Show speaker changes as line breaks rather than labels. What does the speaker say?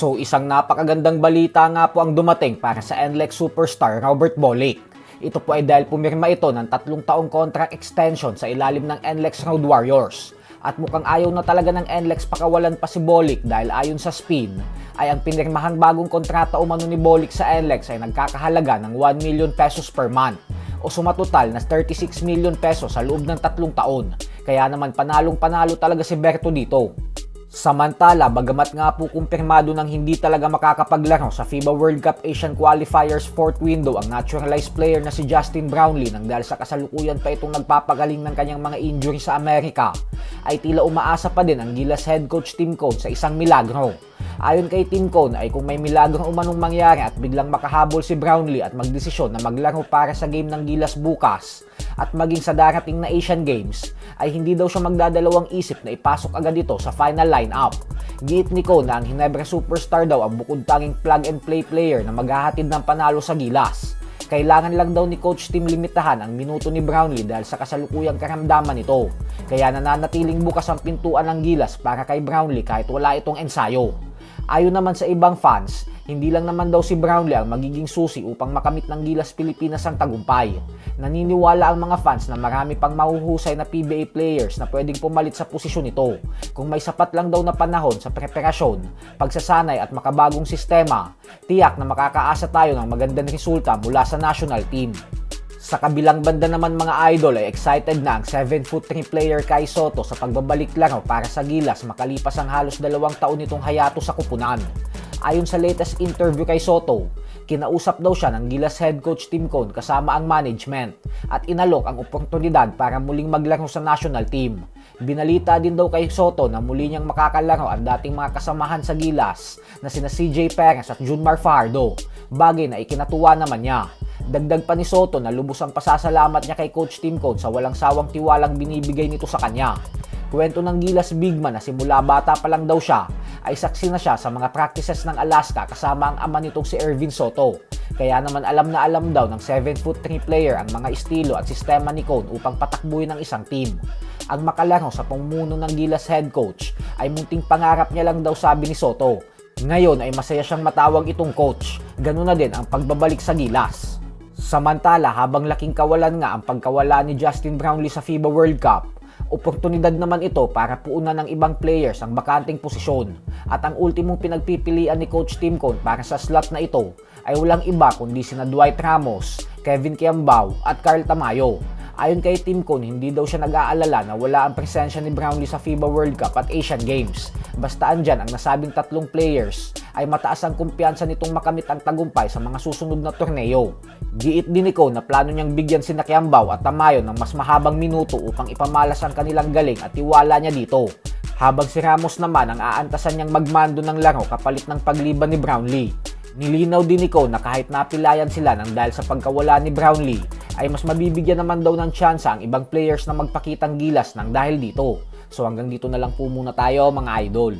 So isang napakagandang balita nga po ang dumating para sa NLEX superstar Robert Bolick. Ito po ay dahil pumirma ito ng 3 taong contract extension sa ilalim ng NLEX Road Warriors. At mukhang ayaw na talaga ng NLEX pakawalan pa si Bolick dahil ayon sa Spin, ay ang pinirmahang bagong kontrata umano ni Bolick sa NLEX ay nagkakahalaga ng 1 million pesos per month o sumatotal na 36 million pesos sa loob ng 3 taon. Kaya naman panalong-panalo talaga si Berto dito. Samantala, bagamat nga po kumpirmado ng hindi talaga makakapaglaro sa FIBA World Cup Asian Qualifiers 4th window ang naturalized player na si Justin Brownlee nang dahil sa kasalukuyan pa itong nagpapagaling ng kanyang mga injury sa Amerika, ay tila umaasa pa din ang Gilas head coach Tim Cone sa isang milagro. Ayon kay Tim Cone ay kung may milagro umanong mangyari at biglang makahabol si Brownlee at magdesisyon na maglaro para sa game ng Gilas bukas at maging sa darating na Asian Games, ay hindi daw siya magdadalawang isip na ipasok agad ito sa final lineup. Giit ni Cone na ang Ginebra superstar daw ang bukod tanging plug and play player na maghahatid ng panalo sa Gilas. Kailangan lang daw ni Coach Tim limitahan ang minuto ni Brownlee dahil sa kasalukuyang karamdaman nito. Kaya nananatiling bukas ang pintuan ng Gilas para kay Brownlee kahit wala itong ensayo. Ayon naman sa ibang fans, hindi lang naman daw si Brownlee ang magiging susi upang makamit ng Gilas Pilipinas ang tagumpay. Naniniwala ang mga fans na marami pang mahuhusay na PBA players na pwedeng pumalit sa posisyon nito kung may sapat lang daw na panahon sa preparasyon, pagsasanay at makabagong sistema. Tiyak na makakaasa tayo ng magandang resulta mula sa national team. Sa kabilang banda naman mga idol ay excited na ang 7'3" player Kai Sotto sa pagbabalik laro para sa Gilas makalipas ang halos 2 taon nitong hayato sa kupunan. Ayon sa latest interview kay Sotto, kinausap daw siya ng Gilas head coach Tim Cone kasama ang management at inalok ang oportunidad para muling maglaro sa national team. Binalita din daw kay Sotto na muli niyang makakalaro ang dating mga kasamahan sa Gilas na sina CJ Perez at Junmar Fajardo, bagay na ikinatuwa naman niya. Dagdag pa ni Sotto na lubos ang pasasalamat niya kay Coach Tim Cone sa walang sawang tiwalang binibigay nito sa kanya. Kwento ng Gilas bigman na simula bata pa lang daw siya ay saksi na siya sa mga practices ng Alaska kasama ang ama nitong si Ervin Sotto. Kaya naman alam na alam daw ng 7'3" player ang mga estilo at sistema ni Cone upang patakbuhin ng isang team. Ang makalaro sa pamumuno ng Gilas head coach ay munting pangarap niya lang daw, sabi ni Sotto. Ngayon ay masaya siyang matawag itong coach. Ganun na din ang pagbabalik sa Gilas. Samantala, habang laking kawalan nga ang pagkawala ni Justin Brownlee sa FIBA World Cup, oportunidad naman ito para puunan ng ibang players ang bakanting posisyon. At ang ultimong pinagpipilian ni Coach Tim Cone para sa slot na ito ay walang iba kundi sina Dwight Ramos, Kevin Kiambao at Carl Tamayo. Ayon kay Tim Cone, hindi daw siya nag-aalala na wala ang presensya ni Brownlee sa FIBA World Cup at Asian Games. Basta andyan ang nasabing 3 players ay mataas ang kumpiyansa nitong makamit ang tagumpay sa mga susunod na torneo. Giit din ni Cone na plano niyang bigyan sina Kiambao at Tamayo ng mas mahabang minuto upang ipamalas ang kanilang galing at tiwala niya dito. Habang si Ramos naman ang aantasan niyang magmando ng laro kapalit ng pagliban ni Brownlee. Nilinaw din ni Cone na kahit napilayan sila ng dahil sa pagkawala ni Brownlee, ay mas mabibigyan naman daw ng tsansa ang ibang players na magpakitang gilas ng dahil dito. So hanggang dito na lang po muna tayo mga idol.